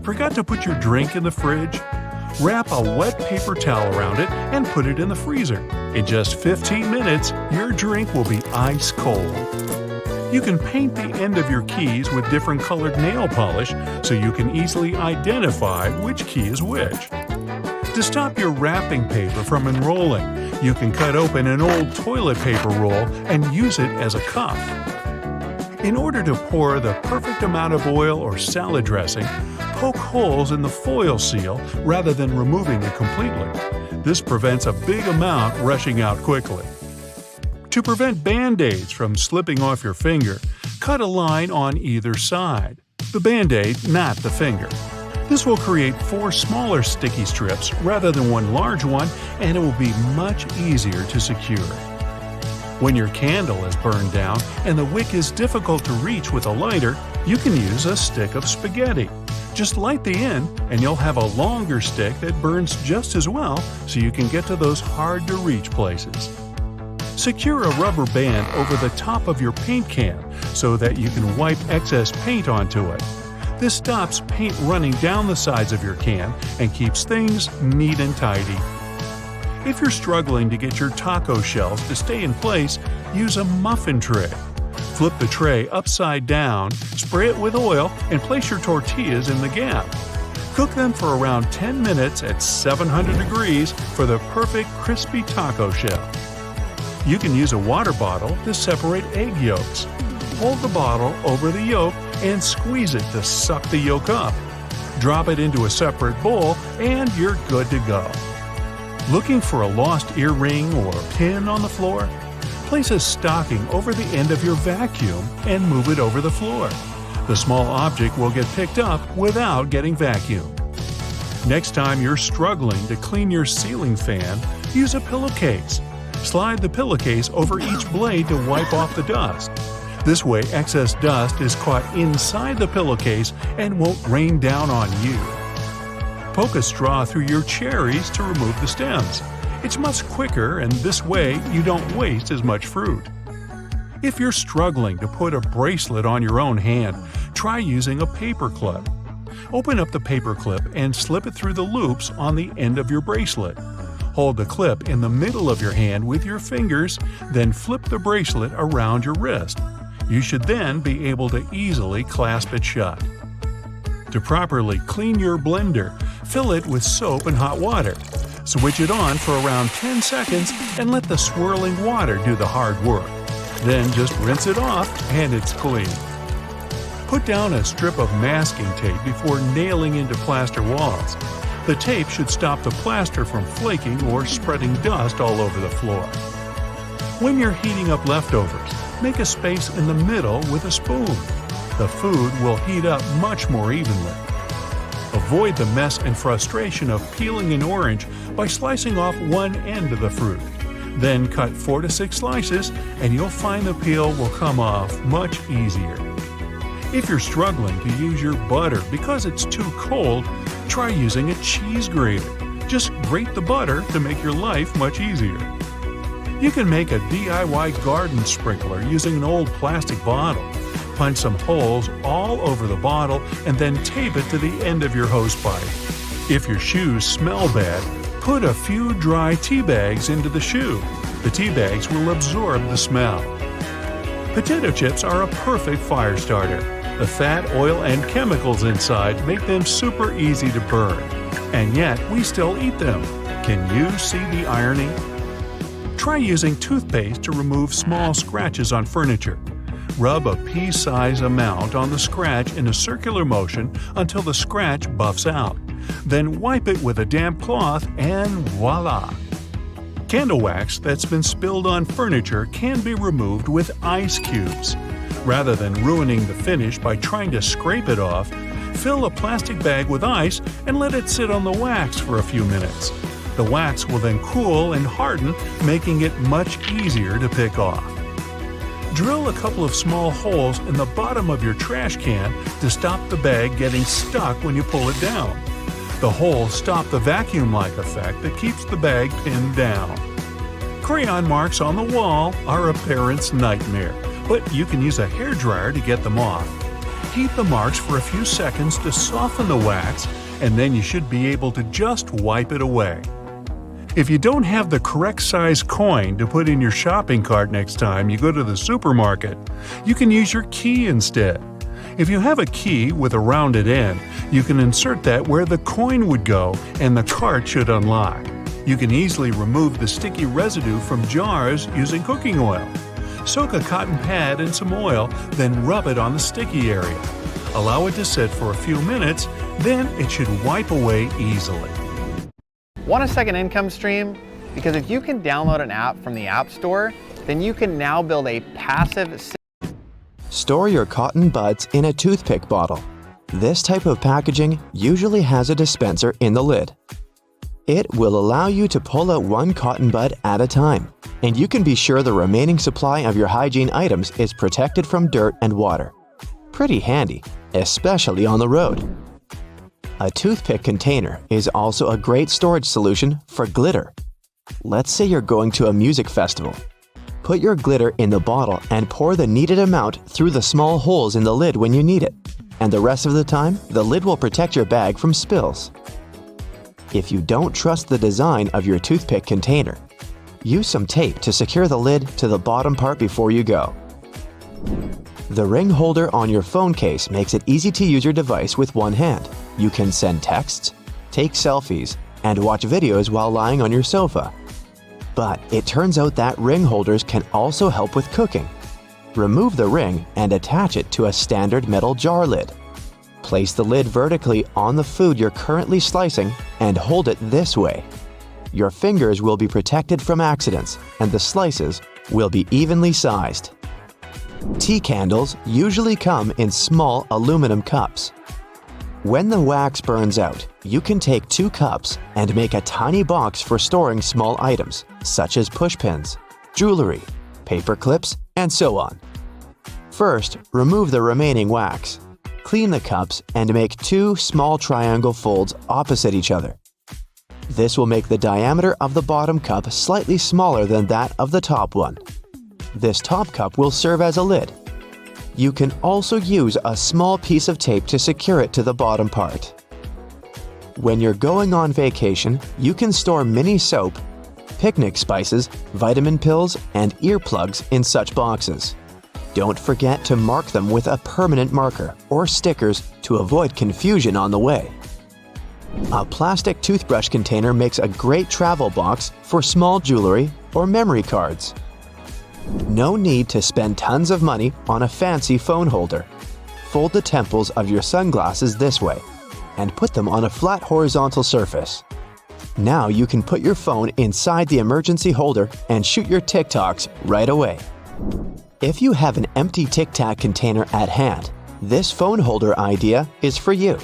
Forgot to put your drink in the fridge? Wrap a wet paper towel around it and put it in the freezer. In just 15 minutes, your drink will be ice cold. You can paint the end of your keys with different colored nail polish so you can easily identify which key is which. To stop your wrapping paper from unrolling, you can cut open an old toilet paper roll and use it as a cup. In order to pour the perfect amount of oil or salad dressing, poke holes in the foil seal rather than removing it completely. This prevents a big amount rushing out quickly. To prevent Band-Aids from slipping off your finger, cut a line on either side. The Band-Aid, not the finger. This will create 4 smaller sticky strips rather than one large one, and it will be much easier to secure. When your candle is burned down and the wick is difficult to reach with a lighter, you can use a stick of spaghetti. Just light the end and you'll have a longer stick that burns just as well, so you can get to those hard-to-reach places. Secure a rubber band over the top of your paint can so that you can wipe excess paint onto it. This stops paint running down the sides of your can and keeps things neat and tidy. If you're struggling to get your taco shells to stay in place, use a muffin tray. Flip the tray upside down, spray it with oil, and place your tortillas in the gap. Cook them for around 10 minutes at 700 degrees for the perfect crispy taco shell. You can use a water bottle to separate egg yolks. Hold the bottle over the yolk and squeeze it to suck the yolk up. Drop it into a separate bowl and you're good to go. Looking for a lost earring or pin on the floor? Place a stocking over the end of your vacuum and move it over the floor. The small object will get picked up without getting vacuumed. Next time you're struggling to clean your ceiling fan, use a pillowcase. Slide the pillowcase over each blade to wipe off the dust. This way, excess dust is caught inside the pillowcase and won't rain down on you. Poke a straw through your cherries to remove the stems. It's much quicker, and this way you don't waste as much fruit. If you're struggling to put a bracelet on your own hand, try using a paper clip. Open up the paper clip and slip it through the loops on the end of your bracelet. Hold the clip in the middle of your hand with your fingers, then flip the bracelet around your wrist. You should then be able to easily clasp it shut. To properly clean your blender, fill it with soap and hot water. Switch it on for around 10 seconds and let the swirling water do the hard work. Then just rinse it off and it's clean. Put down a strip of masking tape before nailing into plaster walls. The tape should stop the plaster from flaking or spreading dust all over the floor. When you're heating up leftovers, make a space in the middle with a spoon. The food will heat up much more evenly. Avoid the mess and frustration of peeling an orange by slicing off one end of the fruit. Then cut 4 to 6 slices and you'll find the peel will come off much easier. If you're struggling to use your butter because it's too cold, try using a cheese grater. Just grate the butter to make your life much easier. You can make a DIY garden sprinkler using an old plastic bottle. Punch some holes all over the bottle and then tape it to the end of your hose pipe. If your shoes smell bad, put a few dry tea bags into the shoe. The tea bags will absorb the smell. Potato chips are a perfect fire starter. The fat, oil, and chemicals inside make them super easy to burn. And yet, we still eat them. Can you see the irony? Try using toothpaste to remove small scratches on furniture. Rub a pea-size amount on the scratch in a circular motion until the scratch buffs out. Then wipe it with a damp cloth and voila! Candle wax that's been spilled on furniture can be removed with ice cubes. Rather than ruining the finish by trying to scrape it off, fill a plastic bag with ice and let it sit on the wax for a few minutes. The wax will then cool and harden, making it much easier to pick off. Drill a couple of small holes in the bottom of your trash can to stop the bag getting stuck when you pull it down. The holes stop the vacuum-like effect that keeps the bag pinned down. Crayon marks on the wall are a parent's nightmare, but you can use a hairdryer to get them off. Heat the marks for a few seconds to soften the wax, and then you should be able to just wipe it away. If you don't have the correct size coin to put in your shopping cart next time you go to the supermarket, you can use your key instead. If you have a key with a rounded end, you can insert that where the coin would go and the cart should unlock. You can easily remove the sticky residue from jars using cooking oil. Soak a cotton pad in some oil, then rub it on the sticky area. Allow it to sit for a few minutes, then it should wipe away easily. Want a second income stream? Because if you can download an app from the App Store, then you can now build a passive. Store your cotton buds in a toothpick bottle. This type of packaging usually has a dispenser in the lid. It will allow you to pull out one cotton bud at a time, and you can be sure the remaining supply of your hygiene items is protected from dirt and water. Pretty handy, especially on the road. A toothpick container is also a great storage solution for glitter. Let's say you're going to a music festival. Put your glitter in the bottle and pour the needed amount through the small holes in the lid when you need it, and the rest of the time, the lid will protect your bag from spills. If you don't trust the design of your toothpick container, use some tape to secure the lid to the bottom part before you go. The ring holder on your phone case makes it easy to use your device with one hand. You can send texts, take selfies, and watch videos while lying on your sofa. But it turns out that ring holders can also help with cooking. Remove the ring and attach it to a standard metal jar lid. Place the lid vertically on the food you're currently slicing and hold it this way. Your fingers will be protected from accidents, and the slices will be evenly sized. Tea candles usually come in small aluminum cups. When the wax burns out, you can take 2 cups and make a tiny box for storing small items, such as pushpins, jewelry, paper clips, and so on. First, remove the remaining wax. Clean the cups and make 2 small triangle folds opposite each other. This will make the diameter of the bottom cup slightly smaller than that of the top one. This top cup will serve as a lid. You can also use a small piece of tape to secure it to the bottom part. When you're going on vacation, you can store mini soap, picnic spices, vitamin pills, and earplugs in such boxes. Don't forget to mark them with a permanent marker or stickers to avoid confusion on the way. A plastic toothbrush container makes a great travel box for small jewelry or memory cards. No need to spend tons of money on a fancy phone holder. Fold the temples of your sunglasses this way and put them on a flat horizontal surface. Now you can put your phone inside the emergency holder and shoot your TikToks right away. If you have an empty Tic Tac container at hand, this phone holder idea is for you.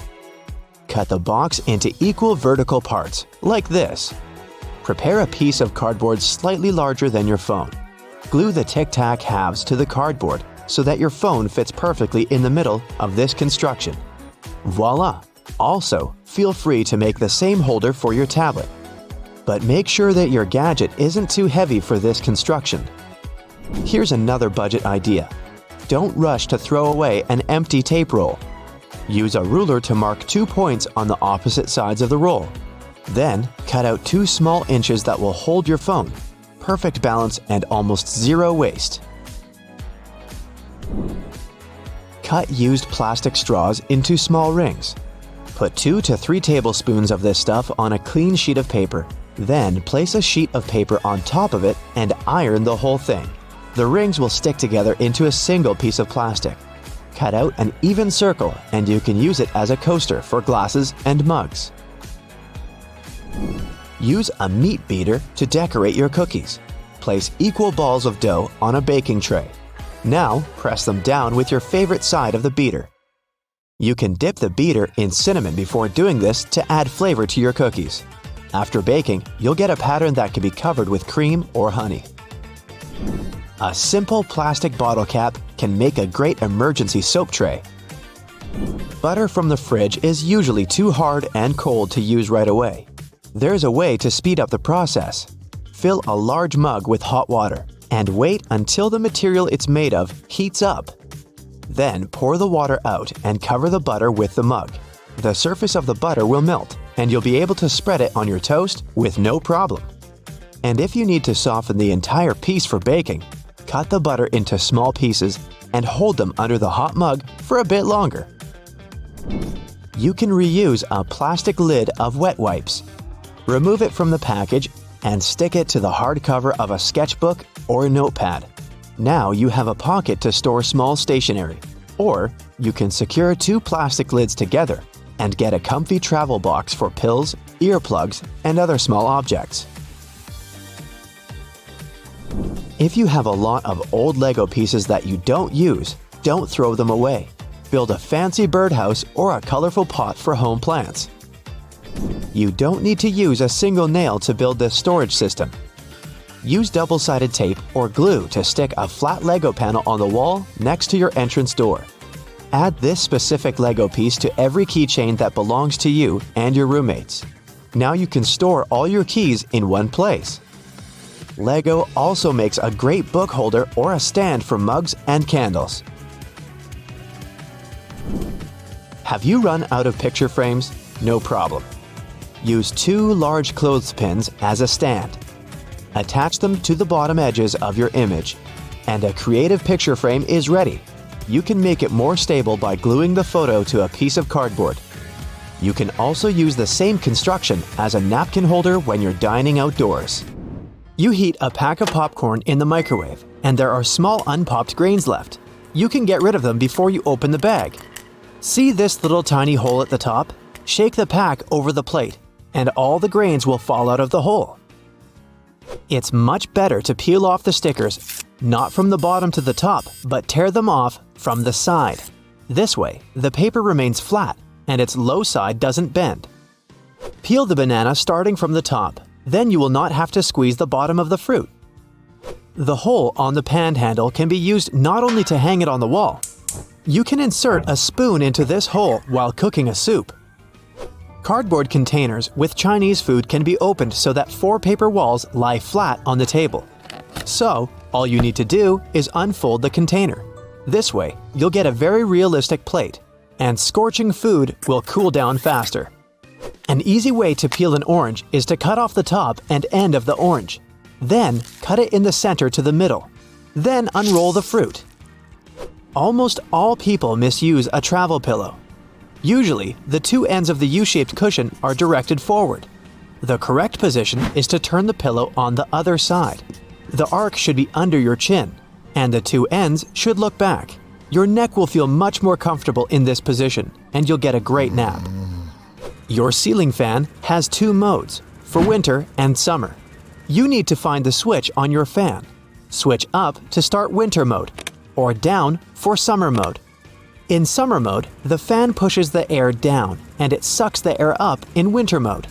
Cut the box into equal vertical parts, like this. Prepare a piece of cardboard slightly larger than your phone. Glue the Tic Tac halves to the cardboard so that your phone fits perfectly in the middle of this construction. Voila! Also, feel free to make the same holder for your tablet. But make sure that your gadget isn't too heavy for this construction. Here's another budget idea. Don't rush to throw away an empty tape roll. Use a ruler to mark 2 points on the opposite sides of the roll. Then, cut out 2 small inches that will hold your phone. Perfect balance and almost zero waste. Cut used plastic straws into small rings. Put 2 to 3 tablespoons of this stuff on a clean sheet of paper. Then place a sheet of paper on top of it and iron the whole thing. The rings will stick together into a single piece of plastic. Cut out an even circle and you can use it as a coaster for glasses and mugs. Use a meat beater to decorate your cookies. Place equal balls of dough on a baking tray. Now, press them down with your favorite side of the beater. You can dip the beater in cinnamon before doing this to add flavor to your cookies. After baking, you'll get a pattern that can be covered with cream or honey. A simple plastic bottle cap can make a great emergency soap tray. Butter from the fridge is usually too hard and cold to use right away. There's a way to speed up the process. Fill a large mug with hot water and wait until the material it's made of heats up. Then pour the water out and cover the butter with the mug. The surface of the butter will melt, and you'll be able to spread it on your toast with no problem. And if you need to soften the entire piece for baking, cut the butter into small pieces and hold them under the hot mug for a bit longer. You can reuse a plastic lid of wet wipes. Remove it from the package and stick it to the hardcover of a sketchbook or a notepad. Now you have a pocket to store small stationery. Or you can secure 2 plastic lids together and get a comfy travel box for pills, earplugs, and other small objects. If you have a lot of old Lego pieces that you don't use, don't throw them away. Build a fancy birdhouse or a colorful pot for home plants. You don't need to use a single nail to build this storage system. Use double-sided tape or glue to stick a flat Lego panel on the wall next to your entrance door. Add this specific Lego piece to every keychain that belongs to you and your roommates. Now you can store all your keys in one place. Lego also makes a great book holder or a stand for mugs and candles. Have you run out of picture frames? No problem. Use 2 large clothespins as a stand. Attach them to the bottom edges of your image, and a creative picture frame is ready. You can make it more stable by gluing the photo to a piece of cardboard. You can also use the same construction as a napkin holder when you're dining outdoors. You heat a pack of popcorn in the microwave, and there are small unpopped grains left. You can get rid of them before you open the bag. See this little tiny hole at the top? Shake the pack over the plate, and all the grains will fall out of the hole. It's much better to peel off the stickers, not from the bottom to the top, but tear them off from the side. This way, the paper remains flat and its low side doesn't bend. Peel the banana starting from the top, then you will not have to squeeze the bottom of the fruit. The hole on the pan handle can be used not only to hang it on the wall. You can insert a spoon into this hole while cooking a soup. Cardboard containers with Chinese food can be opened so that 4 paper walls lie flat on the table. So, all you need to do is unfold the container. This way, you'll get a very realistic plate, and scorching food will cool down faster. An easy way to peel an orange is to cut off the top and end of the orange. Then, cut it in the center to the middle. Then unroll the fruit. Almost all people misuse a travel pillow. Usually, the 2 ends of the U-shaped cushion are directed forward. The correct position is to turn the pillow on the other side. The arc should be under your chin, and the 2 ends should look back. Your neck will feel much more comfortable in this position, and you'll get a great nap. Your ceiling fan has 2 modes, for winter and summer. You need to find the switch on your fan. Switch up to start winter mode, or down for summer mode. In summer mode, the fan pushes the air down and it sucks the air up in winter mode.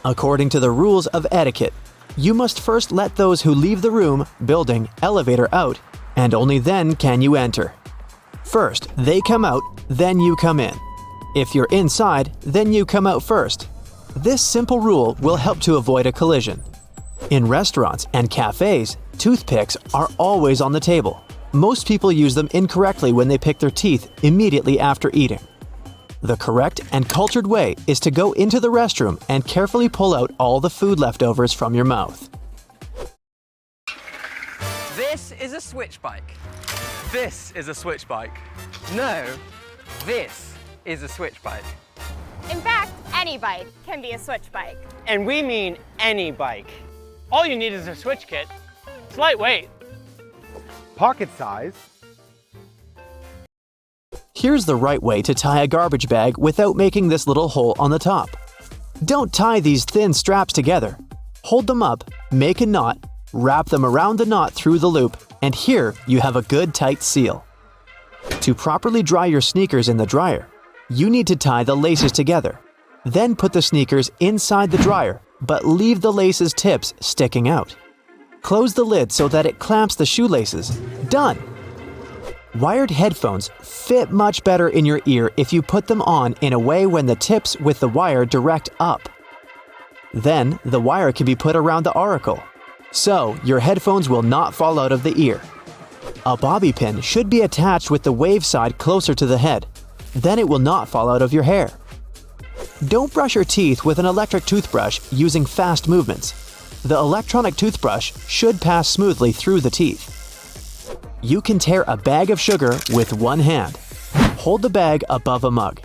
According to the rules of etiquette, you must first let those who leave the room, building, elevator out, and only then can you enter. First, they come out, then you come in. If you're inside, then you come out first. This simple rule will help to avoid a collision. In restaurants and cafes, toothpicks are always on the table. Most people use them incorrectly when they pick their teeth immediately after eating. The correct and cultured way is to go into the restroom and carefully pull out all the food leftovers from your mouth. This is a switch bike. This is a switch bike. No, this is a switch bike. In fact, any bike can be a switch bike. And we mean any bike. All you need is a switch kit. It's lightweight. Pocket size. Here's the right way to tie a garbage bag without making this little hole on the top. Don't tie these thin straps together. Hold them up, make a knot, wrap them around the knot through the loop, and here you have a good tight seal. To properly dry your sneakers in the dryer, you need to tie the laces together. Then put the sneakers inside the dryer, but leave the laces' tips sticking out. Close the lid so that it clamps the shoelaces. Done! Wired headphones fit much better in your ear if you put them on in a way when the tips with the wire direct up. Then, the wire can be put around the auricle, so your headphones will not fall out of the ear. A bobby pin should be attached with the wave side closer to the head. Then it will not fall out of your hair. Don't brush your teeth with an electric toothbrush using fast movements. The electronic toothbrush should pass smoothly through the teeth. You can tear a bag of sugar with one hand. Hold the bag above a mug.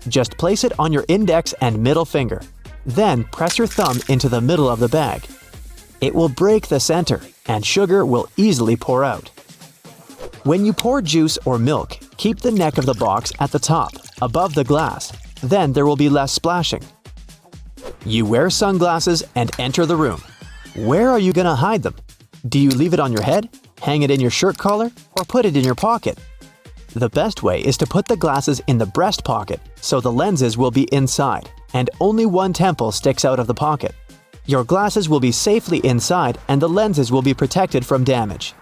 Just place it on your index and middle finger. Then press your thumb into the middle of the bag. It will break the center, and sugar will easily pour out. When you pour juice or milk, keep the neck of the box at the top, above the glass. Then there will be less splashing. You wear sunglasses and enter the room. Where are you gonna hide them? Do you leave it on your head, hang it in your shirt collar, or put it in your pocket? The best way is to put the glasses in the breast pocket so the lenses will be inside and only one temple sticks out of the pocket. Your glasses will be safely inside and the lenses will be protected from damage.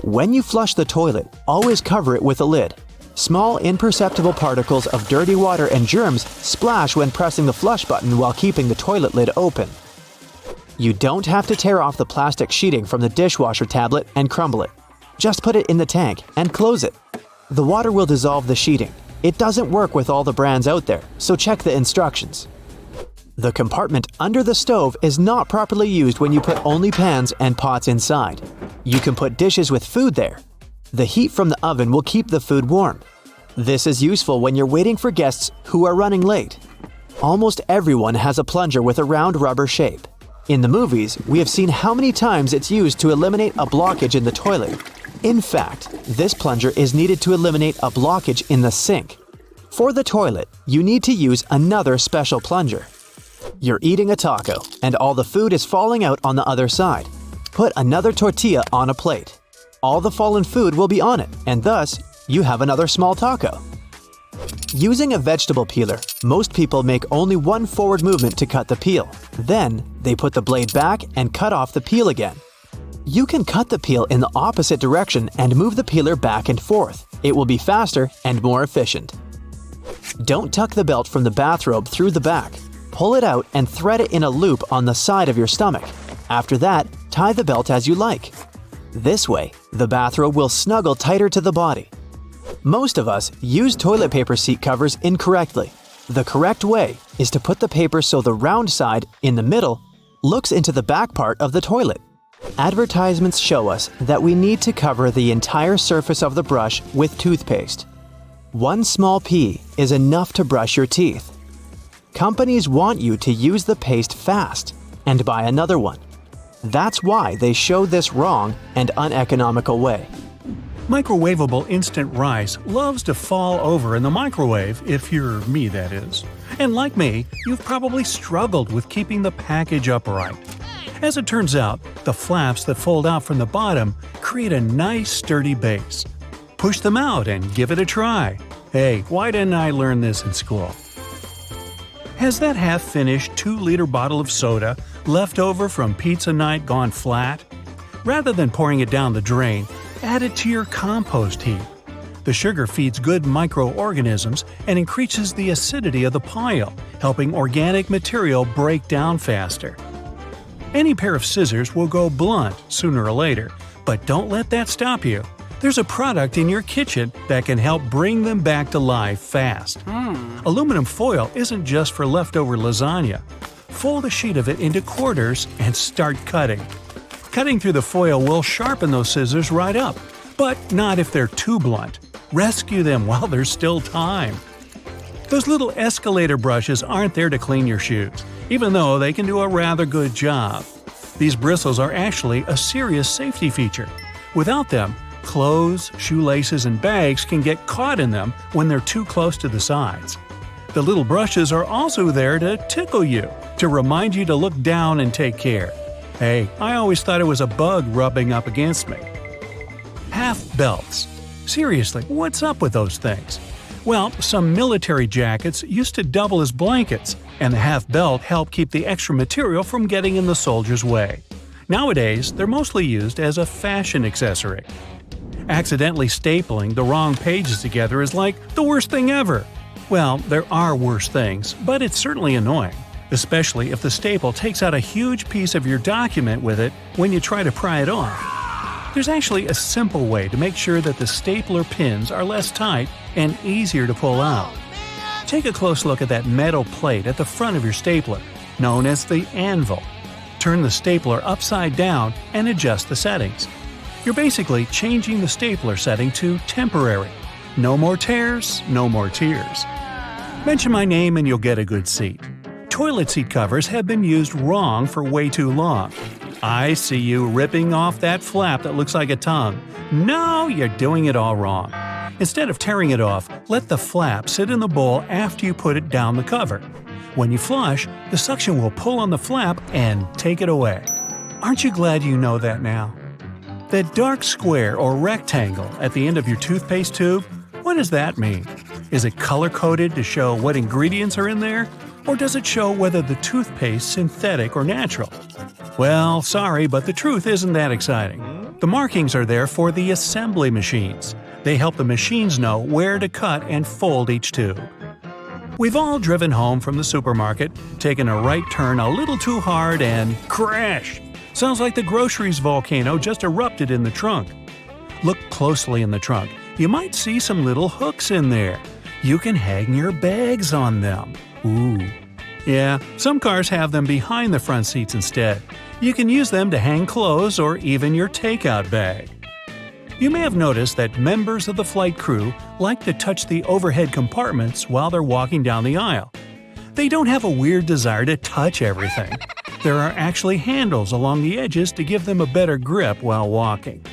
When you flush the toilet, always cover it with a lid. Small, imperceptible particles of dirty water and germs splash when pressing the flush button while keeping the toilet lid open. You don't have to tear off the plastic sheeting from the dishwasher tablet and crumble it. Just put it in the tank and close it. The water will dissolve the sheeting. It doesn't work with all the brands out there, so check the instructions. The compartment under the stove is not properly used when you put only pans and pots inside. You can put dishes with food there. The heat from the oven will keep the food warm. This is useful when you're waiting for guests who are running late. Almost everyone has a plunger with a round rubber shape. In the movies, we have seen how many times it's used to eliminate a blockage in the toilet. In fact, this plunger is needed to eliminate a blockage in the sink. For the toilet, you need to use another special plunger. You're eating a taco, and all the food is falling out on the other side. Put another tortilla on a plate. All the fallen food will be on it, and thus, you have another small taco. Using a vegetable peeler, most people make only one forward movement to cut the peel. Then, they put the blade back and cut off the peel again. You can cut the peel in the opposite direction and move the peeler back and forth. It will be faster and more efficient. Don't tuck the belt from the bathrobe through the back. Pull it out and thread it in a loop on the side of your stomach. After that, tie the belt as you like. This way, the bathrobe will snuggle tighter to the body. Most of us use toilet paper seat covers incorrectly. The correct way is to put the paper so the round side, in the middle, looks into the back part of the toilet. Advertisements show us that we need to cover the entire surface of the brush with toothpaste. One small pea is enough to brush your teeth. Companies want you to use the paste fast and buy another one. That's why they show this wrong and uneconomical way. Microwavable instant rice loves to fall over in the microwave, if you're me, that is. And like me, you've probably struggled with keeping the package upright. As it turns out, the flaps that fold out from the bottom create a nice sturdy base. Push them out and give it a try. Hey, why didn't I learn this in school? Has that half-finished 2-liter bottle of soda left over from pizza night gone flat? Rather than pouring it down the drain, add it to your compost heap. The sugar feeds good microorganisms and increases the acidity of the pile, helping organic material break down faster. Any pair of scissors will go blunt sooner or later, but don't let that stop you. There's a product in your kitchen that can help bring them back to life fast. Aluminum foil isn't just for leftover lasagna. Fold a sheet of it into quarters and start cutting. Cutting through the foil will sharpen those scissors right up, but not if they're too blunt. Rescue them while there's still time. Those little escalator brushes aren't there to clean your shoes, even though they can do a rather good job. These bristles are actually a serious safety feature. Without them, clothes, shoelaces, and bags can get caught in them when they're too close to the sides. The little brushes are also there to tickle you, to remind you to look down and take care. Hey, I always thought it was a bug rubbing up against me. Half belts. Seriously, what's up with those things? Well, some military jackets used to double as blankets, and the half belt helped keep the extra material from getting in the soldier's way. Nowadays, they're mostly used as a fashion accessory. Accidentally stapling the wrong pages together is like the worst thing ever. Well, there are worse things, but it's certainly annoying, especially if the staple takes out a huge piece of your document with it when you try to pry it off. There's actually a simple way to make sure that the stapler pins are less tight and easier to pull out. Take a close look at that metal plate at the front of your stapler, known as the anvil. Turn the stapler upside down and adjust the settings. You're basically changing the stapler setting to temporary. No more tears, no more tears. Mention my name and you'll get a good seat. Toilet seat covers have been used wrong for way too long. I see you ripping off that flap that looks like a tongue. No, you're doing it all wrong. Instead of tearing it off, let the flap sit in the bowl after you put it down the cover. When you flush, the suction will pull on the flap and take it away. Aren't you glad you know that now? That dark square or rectangle at the end of your toothpaste tube, what does that mean? Is it color-coded to show what ingredients are in there? Or does it show whether the toothpaste is synthetic or natural? Well, sorry, but the truth isn't that exciting. The markings are there for the assembly machines. They help the machines know where to cut and fold each tube. We've all driven home from the supermarket, taken a right turn a little too hard, and crash! Sounds like the groceries volcano just erupted in the trunk. Look closely in the trunk. You might see some little hooks in there. You can hang your bags on them. Ooh. Yeah, some cars have them behind the front seats instead. You can use them to hang clothes or even your takeout bag. You may have noticed that members of the flight crew like to touch the overhead compartments while they're walking down the aisle. They don't have a weird desire to touch everything. There are actually handles along the edges to give them a better grip while walking.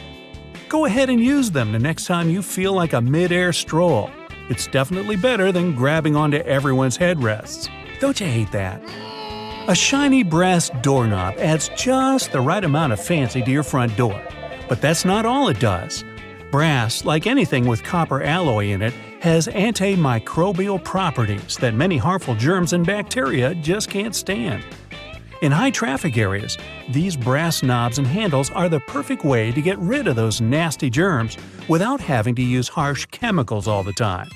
Go ahead and use them the next time you feel like a mid-air stroll. It's definitely better than grabbing onto everyone's headrests. Don't you hate that? A shiny brass doorknob adds just the right amount of fancy to your front door. But that's not all it does. Brass, like anything with copper alloy in it, has antimicrobial properties that many harmful germs and bacteria just can't stand. In high-traffic areas, these brass knobs and handles are the perfect way to get rid of those nasty germs without having to use harsh chemicals all the time.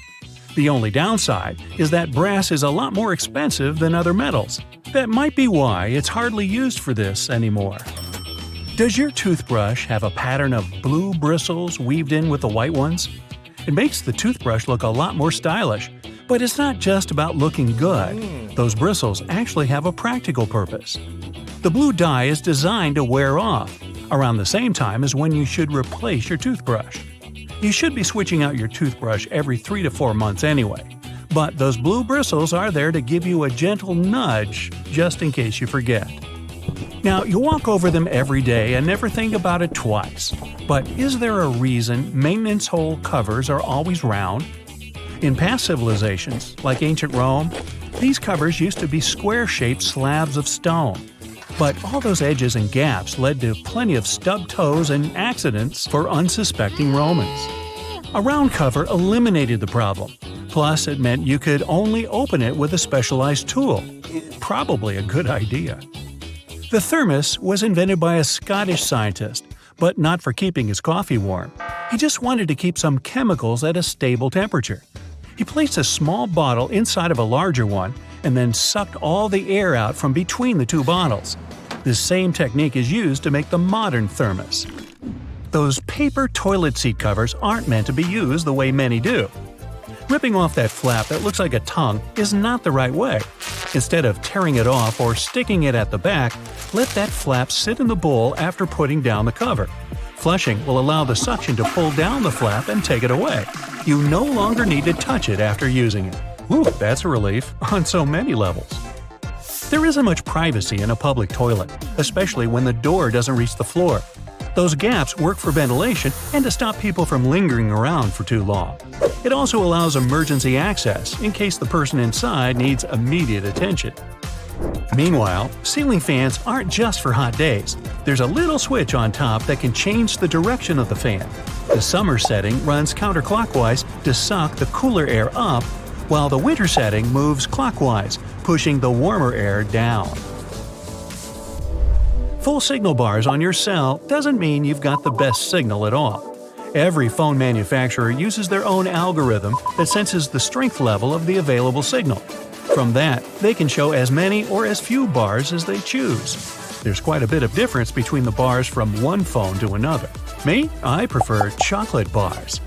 The only downside is that brass is a lot more expensive than other metals. That might be why it's hardly used for this anymore. Does your toothbrush have a pattern of blue bristles weaved in with the white ones? It makes the toothbrush look a lot more stylish, but it's not just about looking good. Those bristles actually have a practical purpose. The blue dye is designed to wear off, around the same time as when you should replace your toothbrush. You should be switching out your toothbrush every 3 to 4 months anyway, but those blue bristles are there to give you a gentle nudge just in case you forget. Now, you walk over them every day and never think about it twice. But is there a reason maintenance hole covers are always round? In past civilizations, like ancient Rome, these covers used to be square-shaped slabs of stone. But all those edges and gaps led to plenty of stubbed toes and accidents for unsuspecting Romans. A round cover eliminated the problem. Plus, it meant you could only open it with a specialized tool. Probably a good idea. The thermos was invented by a Scottish scientist, but not for keeping his coffee warm. He just wanted to keep some chemicals at a stable temperature. He placed a small bottle inside of a larger one and then sucked all the air out from between the two bottles. This same technique is used to make the modern thermos. Those paper toilet seat covers aren't meant to be used the way many do. Ripping off that flap that looks like a tongue is not the right way. Instead of tearing it off or sticking it at the back, let that flap sit in the bowl after putting down the cover. Flushing will allow the suction to pull down the flap and take it away. You no longer need to touch it after using it. Ooh, that's a relief on so many levels. There isn't much privacy in a public toilet, especially when the door doesn't reach the floor. Those gaps work for ventilation and to stop people from lingering around for too long. It also allows emergency access in case the person inside needs immediate attention. Meanwhile, ceiling fans aren't just for hot days. There's a little switch on top that can change the direction of the fan. The summer setting runs counterclockwise to suck the cooler air up, while the winter setting moves clockwise, pushing the warmer air down. Full signal bars on your cell doesn't mean you've got the best signal at all. Every phone manufacturer uses their own algorithm that senses the strength level of the available signal. From that, they can show as many or as few bars as they choose. There's quite a bit of difference between the bars from one phone to another. Me, I prefer chocolate bars.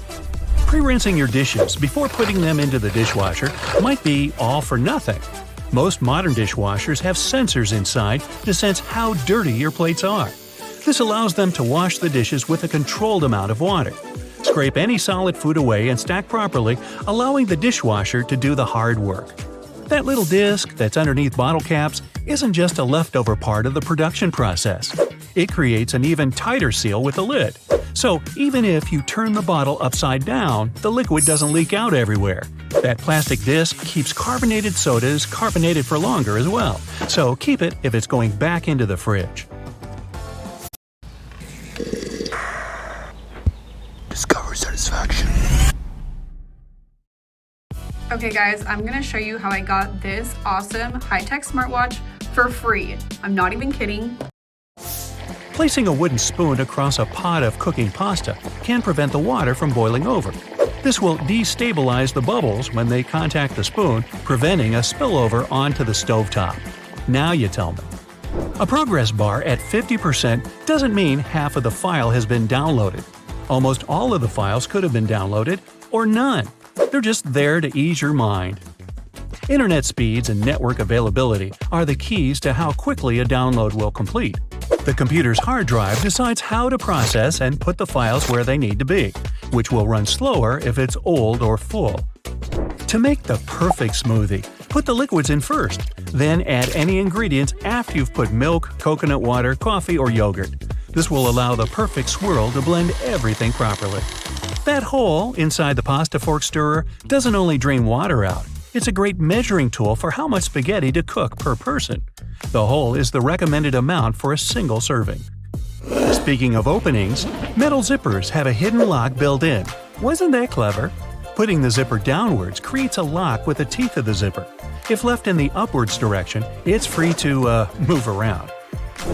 Pre-rinsing your dishes before putting them into the dishwasher might be all for nothing. Most modern dishwashers have sensors inside to sense how dirty your plates are. This allows them to wash the dishes with a controlled amount of water. Scrape any solid food away and stack properly, allowing the dishwasher to do the hard work. That little disc that's underneath bottle caps isn't just a leftover part of the production process. It creates an even tighter seal with the lid. So even if you turn the bottle upside down, the liquid doesn't leak out everywhere. That plastic disc keeps carbonated sodas carbonated for longer as well, so keep it if it's going back into the fridge. Discover satisfaction. Okay guys, I'm gonna show you how I got this awesome high-tech smartwatch for free. I'm not even kidding. Placing a wooden spoon across a pot of cooking pasta can prevent the water from boiling over. This will destabilize the bubbles when they contact the spoon, preventing a spillover onto the stovetop. Now you tell me. A progress bar at 50% doesn't mean half of the file has been downloaded. Almost all of the files could have been downloaded, or none. They're just there to ease your mind. Internet speeds and network availability are the keys to how quickly a download will complete. The computer's hard drive decides how to process and put the files where they need to be, which will run slower if it's old or full. To make the perfect smoothie, put the liquids in first, then add any ingredients after you've put milk, coconut water, coffee, or yogurt. This will allow the perfect swirl to blend everything properly. That hole inside the pasta fork stirrer doesn't only drain water out, it's a great measuring tool for how much spaghetti to cook per person. The hole is the recommended amount for a single serving. Speaking of openings, metal zippers have a hidden lock built in. Wasn't that clever? Putting the zipper downwards creates a lock with the teeth of the zipper. If left in the upwards direction, it's free to move around.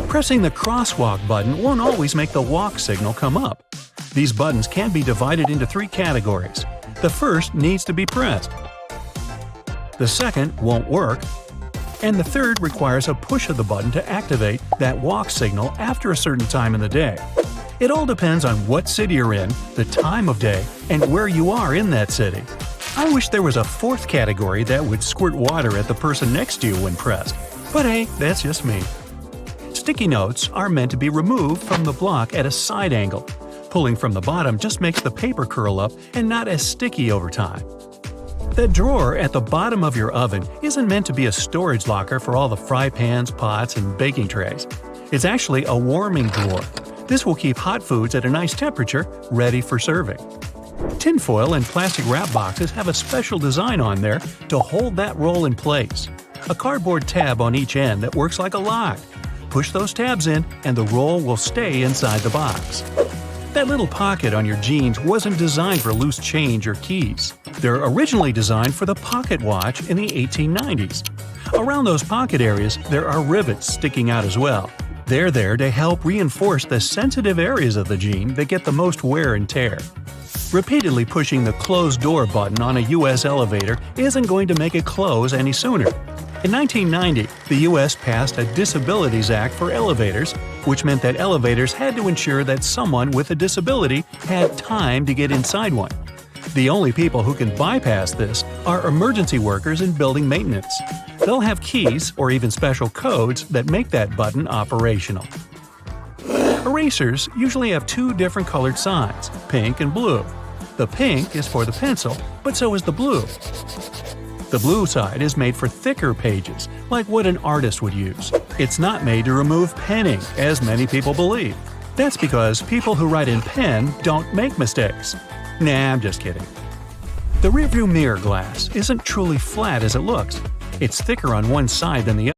Pressing the crosswalk button won't always make the walk signal come up. These buttons can be divided into 3 categories. The first needs to be pressed. The second won't work. And the third requires a push of the button to activate that walk signal after a certain time in the day. It all depends on what city you're in, the time of day, and where you are in that city. I wish there was a 4th category that would squirt water at the person next to you when pressed. But hey, that's just me. Sticky notes are meant to be removed from the block at a side angle. Pulling from the bottom just makes the paper curl up and not as sticky over time. That drawer at the bottom of your oven isn't meant to be a storage locker for all the fry pans, pots, and baking trays. It's actually a warming drawer. This will keep hot foods at a nice temperature, ready for serving. Tinfoil and plastic wrap boxes have a special design on there to hold that roll in place. A cardboard tab on each end that works like a lock. Push those tabs in and the roll will stay inside the box. That little pocket on your jeans wasn't designed for loose change or keys. They're originally designed for the pocket watch in the 1890s. Around those pocket areas, there are rivets sticking out as well. They're there to help reinforce the sensitive areas of the jean that get the most wear and tear. Repeatedly pushing the close door button on a U.S. elevator isn't going to make it close any sooner. In 1990, the U.S. passed a Disabilities Act for elevators, which meant that elevators had to ensure that someone with a disability had time to get inside one. The only people who can bypass this are emergency workers in building maintenance. They'll have keys or even special codes that make that button operational. Erasers usually have 2 different colored sides, pink and blue. The pink is for the pencil, but so is the blue. The blue side is made for thicker pages, like what an artist would use. It's not made to remove penning, as many people believe. That's because people who write in pen don't make mistakes. Nah, I'm just kidding. The rearview mirror glass isn't truly flat as it looks. It's thicker on one side than the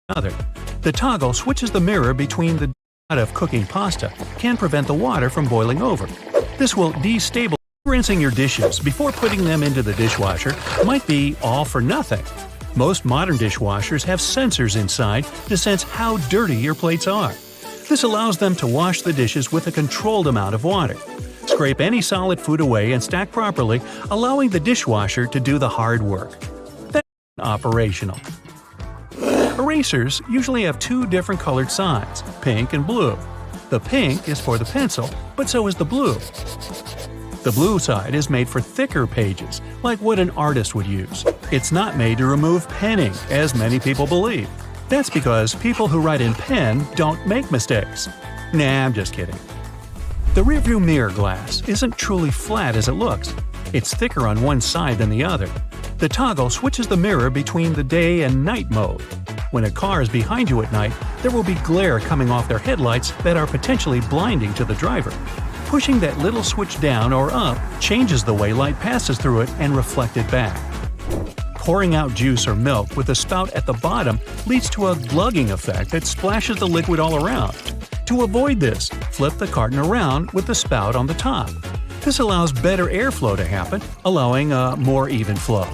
other. The toggle switches the mirror between the pot of cooking pasta can prevent the water from boiling over. This will destabilize. Rinsing your dishes before putting them into the dishwasher might be all for nothing. Most modern dishwashers have sensors inside to sense how dirty your plates are. This allows them to wash the dishes with a controlled amount of water. Scrape any solid food away and stack properly, allowing the dishwasher to do the hard work. That's operational. Erasers usually have two different colored sides, pink and blue. The pink is for the pencil, but so is the blue. The blue side is made for thicker pages, like what an artist would use. It's not made to remove pen ink, as many people believe. That's because people who write in pen don't make mistakes. Nah, I'm just kidding. The rearview mirror glass isn't truly flat as it looks. It's thicker on one side than the other. The toggle switches the mirror between the day and night mode. When a car is behind you at night, there will be glare coming off their headlights that are potentially blinding to the driver. Pushing that little switch down or up changes the way light passes through it and reflected back. Pouring out juice or milk with a spout at the bottom leads to a glugging effect that splashes the liquid all around. To avoid this, flip the carton around with the spout on the top. This allows better airflow to happen, allowing a more even flow.